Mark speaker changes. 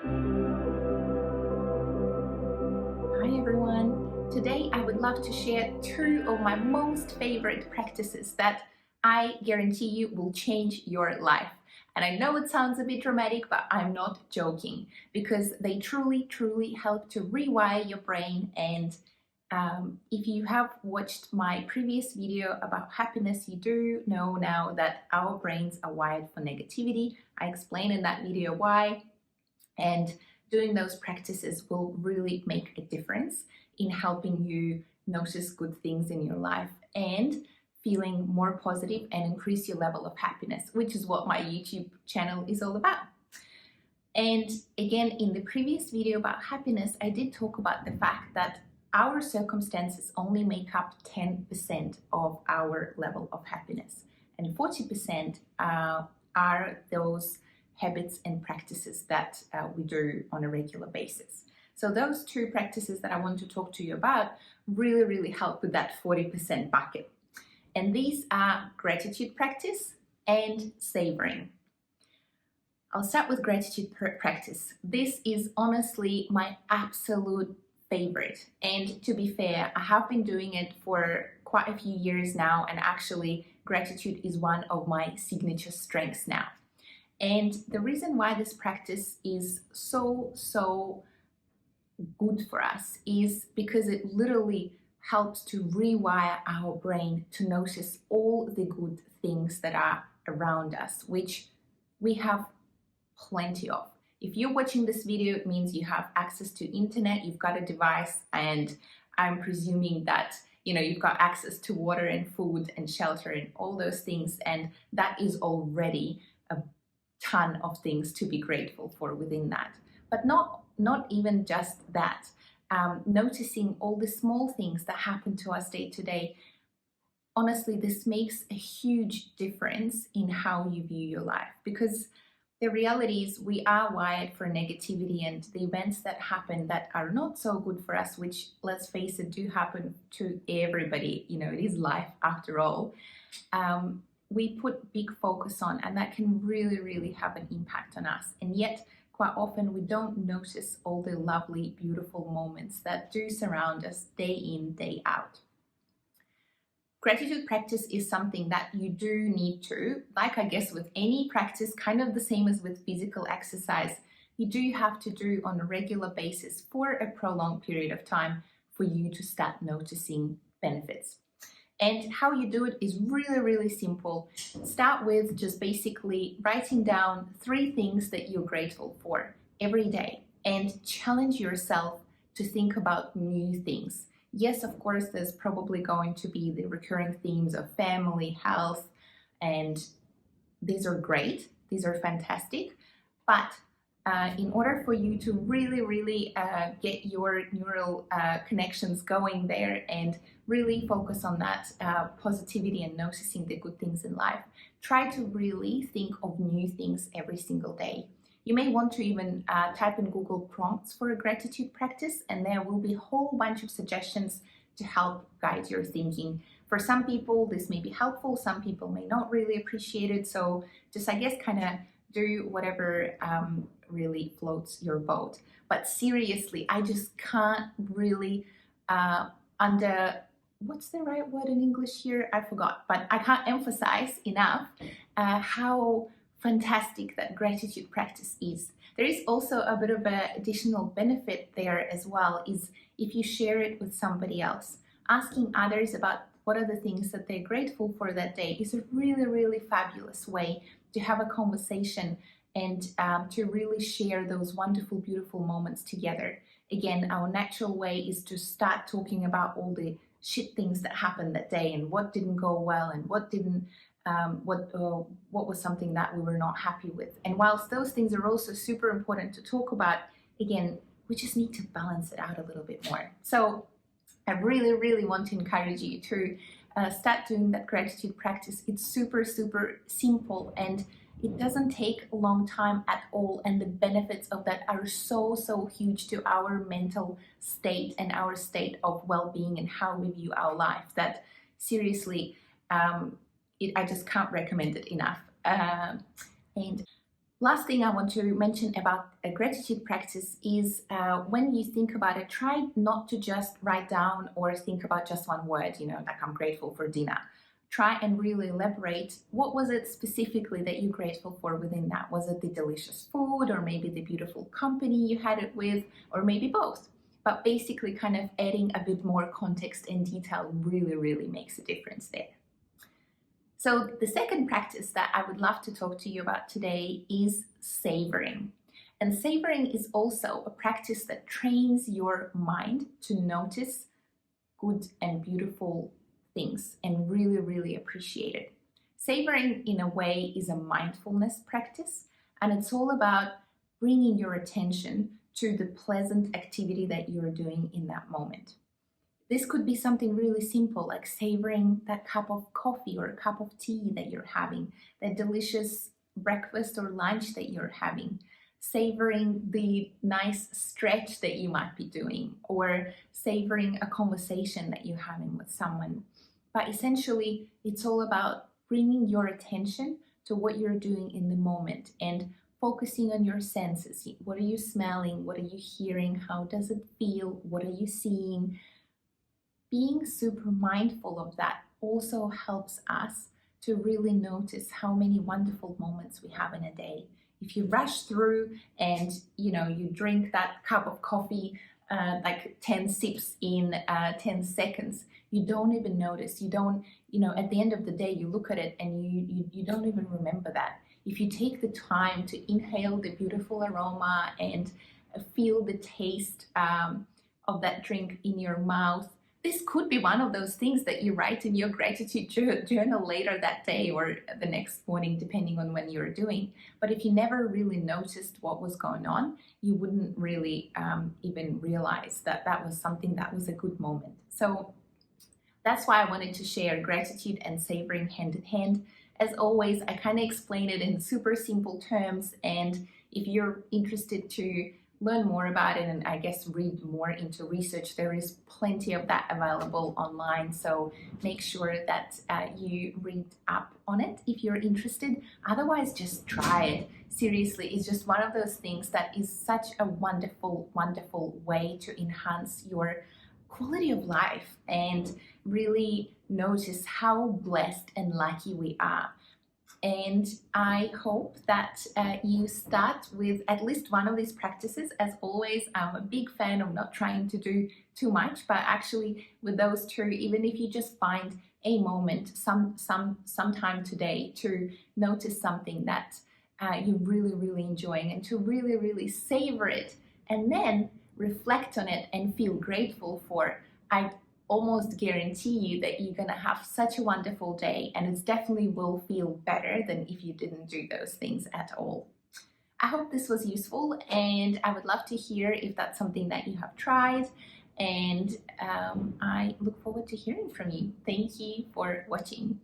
Speaker 1: Hi everyone! Today I would love to share two of my most favorite practices that I guarantee you will change your life. And I know it sounds a bit dramatic, but I'm not joking because they truly help to rewire your brain. And if you have watched my previous video about happiness, you do know now that our brains are wired for negativity. I explain in that video why. And doing those practices will really make a difference in helping you notice good things in your life and feeling more positive and increase your level of happiness, which is what my YouTube channel is all about. And again, in the previous video about happiness, I did talk about the fact that our circumstances only make up 10% of our level of happiness, and 40% are those habits and practices that we do on a regular basis. So those two practices that I want to talk to you about really help with that 40% bucket. And these are gratitude practice and savoring. I'll start with gratitude practice. This is honestly my absolute favorite. And to be fair, I have been doing it for quite a few years now, and actually gratitude is one of my signature strengths now. And the reason why this practice is so good for us is because it literally helps to rewire our brain to notice all the good things that are around us, which we have plenty of. If you're watching this video, it means you have access to internet, you've got a device, and I'm presuming that you've got access to water and food and shelter and all those things, and that is already a ton of things to be grateful for within that. But not even just that. Noticing all the small things that happen to us day to day, honestly, this makes a huge difference in how you view your life, because the reality is we are wired for negativity, and the events that happen that are not so good for us, which, let's face it, do happen to everybody, it is life after all, we put big focus on, and that can really have an impact on us. And yet quite often we don't notice all the lovely, beautiful moments that do surround us day in, day out. Gratitude practice is something that you do need to, like I guess with any practice, kind of the same as with physical exercise, you do have to do on a regular basis for a prolonged period of time for you to start noticing benefits. And how you do it is really simple. Start with just basically writing down 3 things that you're grateful for every day, and challenge yourself to think about new things. Yes, of course, there's probably going to be the recurring themes of family, health, and these are great, these are fantastic, but in order for you to really get your neural connections going there and really focus on that positivity and noticing the good things in life, try to really think of new things every single day. You may want to even type in Google prompts for a gratitude practice, and there will be a whole bunch of suggestions to help guide your thinking. For some people, this may be helpful, some people may not really appreciate it, so just, I guess, kind of do whatever really floats your boat. But seriously, I just can't really what's the right word in English here? I forgot, but I can't emphasize enough how fantastic that gratitude practice is. There is also a bit of an additional benefit there as well, is if you share it with somebody else. Asking others about what are the things that they're grateful for that day is a really fabulous way to have a conversation and to really share those wonderful, beautiful moments together. Again, our natural way is to start talking about all the shit things that happened that day and what didn't go well and what didn't, what was something that we were not happy with. And whilst those things are also super important to talk about, again, we just need to balance it out a little bit more. So I really want to encourage you to start doing that gratitude practice. It's super simple, and it doesn't take a long time at all, and the benefits of that are so huge to our mental state and our state of well-being and how we view our life, that seriously, I just can't recommend it enough. And Last thing I want to mention about a gratitude practice is when you think about it, try not to just write down or think about just one word, like I'm grateful for dinner. Try and really elaborate what was it specifically that you're grateful for within that. Was it the delicious food, or maybe the beautiful company you had it with, or maybe both? But basically, kind of adding a bit more context and detail really, really makes a difference there. So the second practice that I would love to talk to you about today is savoring. And savoring is also a practice that trains your mind to notice good and beautiful things and really, really appreciate it. Savoring, in a way, is a mindfulness practice, and it's all about bringing your attention to the pleasant activity that you're doing in that moment. This could be something really simple, like savoring that cup of coffee or a cup of tea that you're having, that delicious breakfast or lunch that you're having, savoring the nice stretch that you might be doing, or savoring a conversation that you're having with someone. But essentially, it's all about bringing your attention to what you're doing in the moment and focusing on your senses. What are you smelling? What are you hearing? How does it feel? What are you seeing? Being super mindful of that also helps us to really notice how many wonderful moments we have in a day. If you rush through and you drink that cup of coffee like 10 sips in 10 seconds, you don't even notice. You don't, at the end of the day, you look at it and you don't even remember that. If you take the time to inhale the beautiful aroma and feel the taste of that drink in your mouth, this could be one of those things that you write in your gratitude journal later that day or the next morning, depending on when you're doing. But if you never really noticed what was going on, you wouldn't really even realize that that was something that was a good moment. So that's why I wanted to share gratitude and savoring hand in hand. As always, I kind of explain it in super simple terms, and if you're interested to learn more about it and I guess read more into research, there is plenty of that available online. So make sure that you read up on it if you're interested. Otherwise, just try it. Seriously, it's just one of those things that is such a wonderful, wonderful way to enhance your quality of life and really notice how blessed and lucky we are. And I hope that you start with at least one of these practices. As always, I'm a big fan of not trying to do too much, but actually with those two, even if you just find a moment, sometime today to notice something that you're really, really enjoying and to really, really savor it and then reflect on it and feel grateful for, I almost guarantee you that you're going to have such a wonderful day, and it definitely will feel better than if you didn't do those things at all. I hope this was useful, and I would love to hear if that's something that you have tried, and I look forward to hearing from you. Thank you for watching.